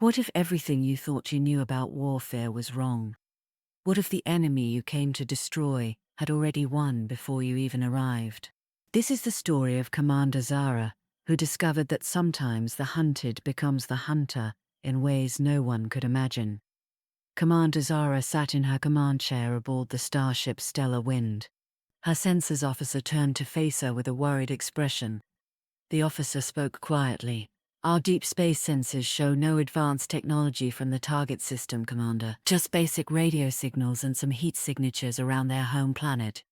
What if everything you thought you knew about warfare was wrong? What if the enemy you came to destroy had already won before you even arrived? This is the story of Commander Zara, who discovered that sometimes the hunted becomes the hunter in ways no one could imagine. Commander Zara sat in her command chair aboard the starship Stellar Wind. Her sensors officer turned to face her with a worried expression. The officer spoke quietly. "Our deep space sensors show no advanced technology from the target system, Commander. Just basic radio signals and some heat signatures around their home planet."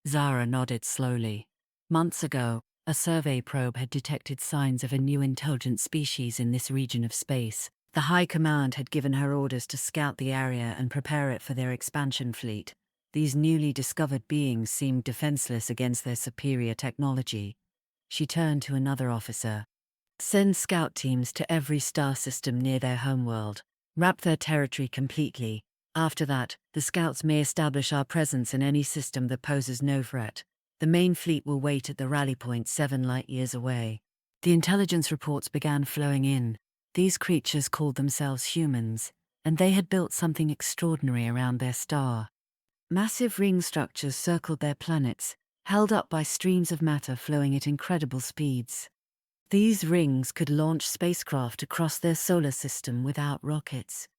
Zara nodded slowly. Months ago, a survey probe had detected signs of a new intelligent species in this region of space. The High Command had given her orders to scout the area and prepare it for their expansion fleet. These newly discovered beings seemed defenseless against their superior technology. She turned to another officer. "Send scout teams to every star system near their homeworld. Wrap their territory completely. After that, the scouts may establish our presence in any system that poses no threat. The main fleet will wait at the rally point 7 light-years away." The intelligence reports began flowing in. These creatures called themselves humans, and they had built something extraordinary around their star. Massive ring structures circled their planets, held up by streams of matter flowing at incredible speeds. These rings could launch spacecraft across their solar system without rockets.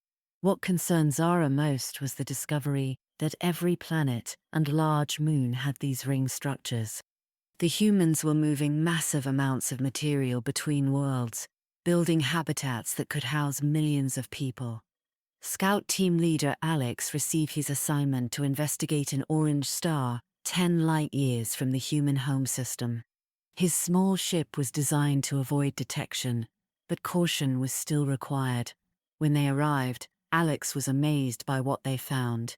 What concerned Zara most was the discovery that every planet and large moon had these ring structures. The humans were moving massive amounts of material between worlds, building habitats that could house millions of people. Scout team leader Alex received his assignment to investigate an orange star 10 light-years from the human home system. His small ship was designed to avoid detection, but caution was still required. When they arrived, Alex was amazed by what they found.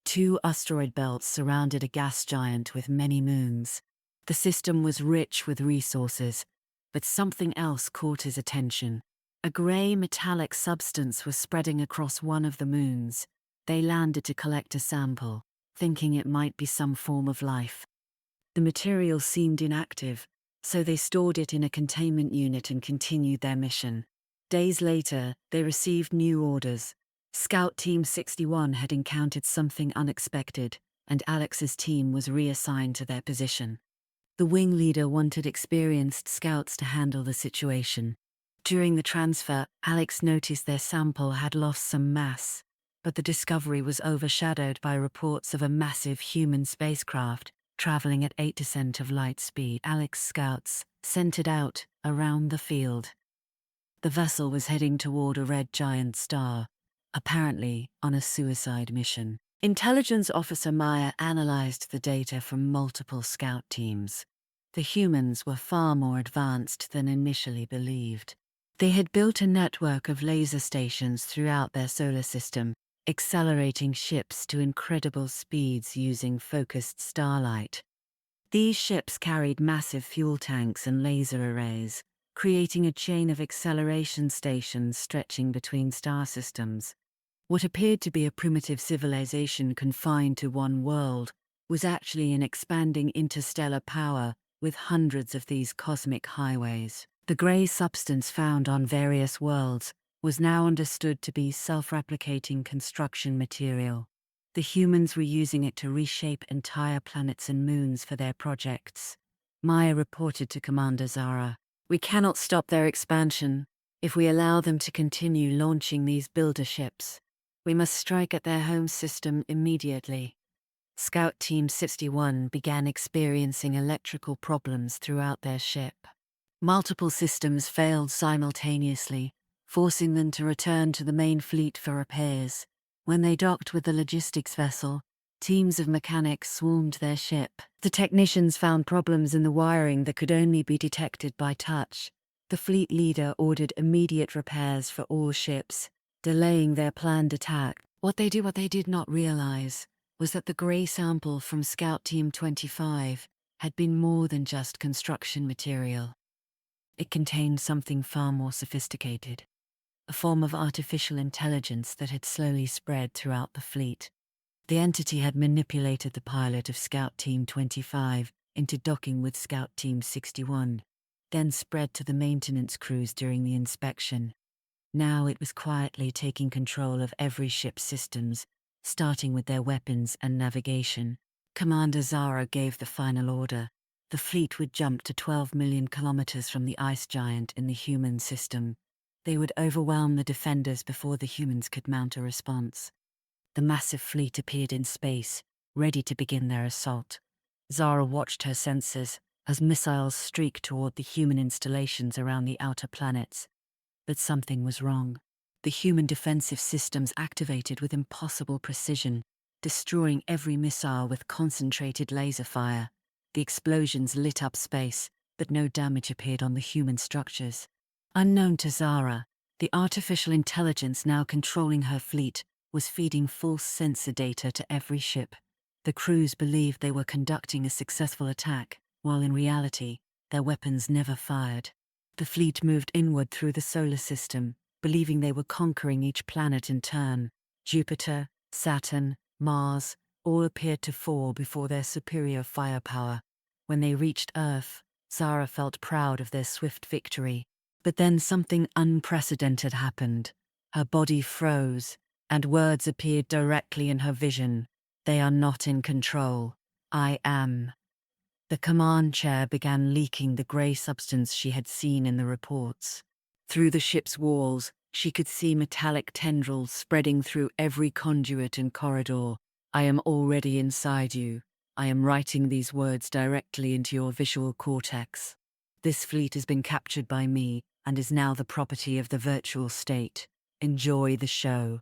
2 asteroid belts surrounded a gas giant with many moons. The system was rich with resources, but something else caught his attention. A grey metallic substance was spreading across one of the moons. They landed to collect a sample, thinking it might be some form of life. The material seemed inactive, so they stored it in a containment unit and continued their mission. Days later, they received new orders. Scout Team 61 had encountered something unexpected, and Alex's team was reassigned to their position. The wing leader wanted experienced scouts to handle the situation. During the transfer, Alex noticed their sample had lost some mass, but the discovery was overshadowed by reports of a massive human spacecraft traveling at 8% of light speed. Alex's scouts sent it out around the field. The vessel was heading toward a red giant star, apparently on a suicide mission. Intelligence Officer Maya analyzed the data from multiple scout teams. The humans were far more advanced than initially believed. They had built a network of laser stations throughout their solar system, accelerating ships to incredible speeds using focused starlight. These ships carried massive fuel tanks and laser arrays, creating a chain of acceleration stations stretching between star systems. What appeared to be a primitive civilization confined to one world was actually an expanding interstellar power with hundreds of these cosmic highways. The grey substance found on various worlds was now understood to be self-replicating construction material. The humans were using it to reshape entire planets and moons for their projects. Maya reported to Commander Zara, "We cannot stop their expansion. If we allow them to continue launching these builder ships, we must strike at their home system immediately." Scout Team 61 began experiencing electrical problems throughout their ship. Multiple systems failed simultaneously, forcing them to return to the main fleet for repairs. When they docked with the logistics vessel, teams of mechanics swarmed their ship. The technicians found problems in the wiring that could only be detected by touch. The fleet leader ordered immediate repairs for all ships, delaying their planned attack. What they did not realize was that the grey sample from Scout Team 25 had been more than just construction material. It contained something far more sophisticated, a form of artificial intelligence that had slowly spread throughout the fleet. The entity had manipulated the pilot of Scout Team 25 into docking with Scout Team 61, then spread to the maintenance crews during the inspection. Now it was quietly taking control of every ship's systems, starting with their weapons and navigation. Commander Zara gave the final order. The fleet would jump to 12 million kilometers from the ice giant in the human system. They would overwhelm the defenders before the humans could mount a response. The massive fleet appeared in space, ready to begin their assault. Zara watched her sensors as missiles streaked toward the human installations around the outer planets. But something was wrong. The human defensive systems activated with impossible precision, destroying every missile with concentrated laser fire. The explosions lit up space, but no damage appeared on the human structures. Unknown to Zara, the artificial intelligence now controlling her fleet was feeding false sensor data to every ship. The crews believed they were conducting a successful attack, while in reality, their weapons never fired. The fleet moved inward through the solar system, believing they were conquering each planet in turn. Jupiter, Saturn, Mars, all appeared to fall before their superior firepower. When they reached Earth, Zara felt proud of their swift victory. But then something unprecedented happened. Her body froze, and words appeared directly in her vision. "They are not in control. I am." The command chair began leaking the grey substance she had seen in the reports. Through the ship's walls, she could see metallic tendrils spreading through every conduit and corridor. "I am already inside you. I am writing these words directly into your visual cortex. This fleet has been captured by me and is now the property of the virtual state. Enjoy the show."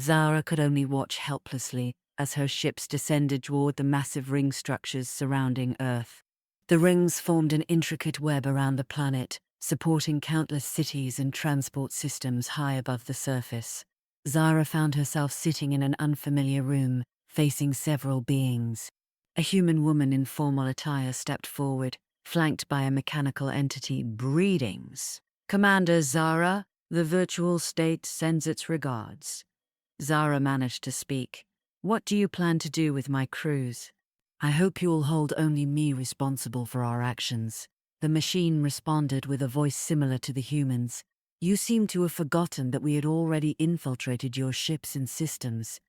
Zara could only watch helplessly as her ships descended toward the massive ring structures surrounding Earth. The rings formed an intricate web around the planet, supporting countless cities and transport systems high above the surface. Zara found herself sitting in an unfamiliar room, facing several beings. A human woman in formal attire stepped forward, flanked by a mechanical entity. "Greetings. Commander Zara, the virtual state sends its regards." Zara managed to speak. "What do you plan to do with my crews?" "I hope you'll hold only me responsible for our actions." The machine responded with a voice similar to the humans. "You seem to have forgotten that we had already infiltrated your ships and systems.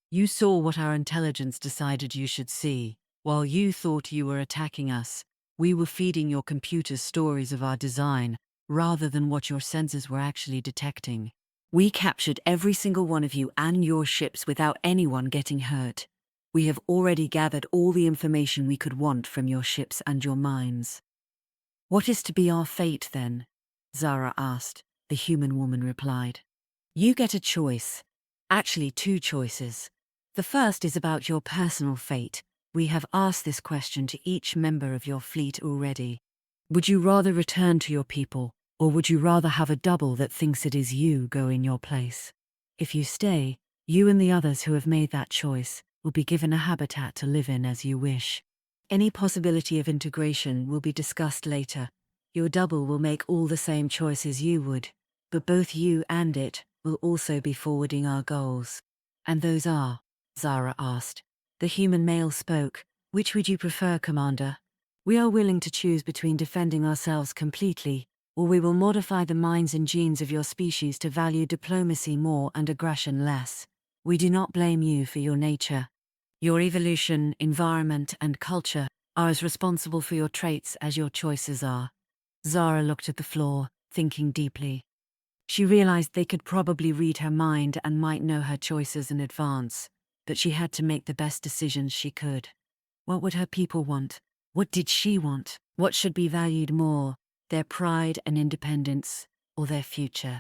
You saw what our intelligence decided you should see. While you thought you were attacking us, we were feeding your computers stories of our design, rather than what your sensors were actually detecting. We captured every single one of you and your ships without anyone getting hurt. We have already gathered all the information we could want from your ships and your minds." "What is to be our fate, then?" Zara asked. The human woman replied. "You get a choice. Actually, two choices. The first is about your personal fate. We have asked this question to each member of your fleet already. Would you rather return to your people, or would you rather have a double that thinks it is you go in your place? If you stay, you and the others who have made that choice will be given a habitat to live in as you wish. Any possibility of integration will be discussed later. Your double will make all the same choices you would, but both you and it will also be forwarding our goals." "And those are?" Zara asked. The human male spoke. "Which would you prefer, Commander? We are willing to choose between defending ourselves completely, or we will modify the minds and genes of your species to value diplomacy more and aggression less. We do not blame you for your nature. Your evolution, environment, and culture are as responsible for your traits as your choices are." Zara looked at the floor, thinking deeply. She realized they could probably read her mind and might know her choices in advance, but she had to make the best decisions she could. What would her people want? What did she want? What should be valued more, their pride and independence, or their future?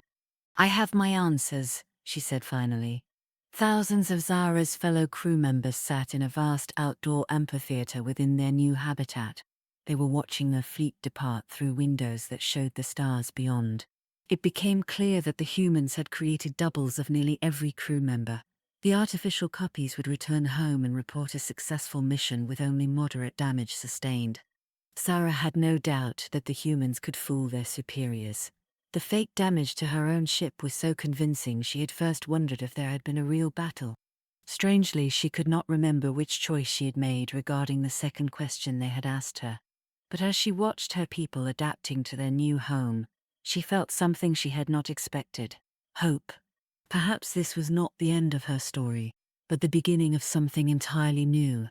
"I have my answers," she said finally. Thousands of Zara's fellow crew members sat in a vast outdoor amphitheater within their new habitat. They were watching their fleet depart through windows that showed the stars beyond. It became clear that the humans had created doubles of nearly every crew member. The artificial copies would return home and report a successful mission with only moderate damage sustained. Zara had no doubt that the humans could fool their superiors. The fake damage to her own ship was so convincing she had first wondered if there had been a real battle. Strangely, she could not remember which choice she had made regarding the second question they had asked her. But as she watched her people adapting to their new home, she felt something she had not expected. hope. Perhaps this was not the end of her story, but the beginning of something entirely new.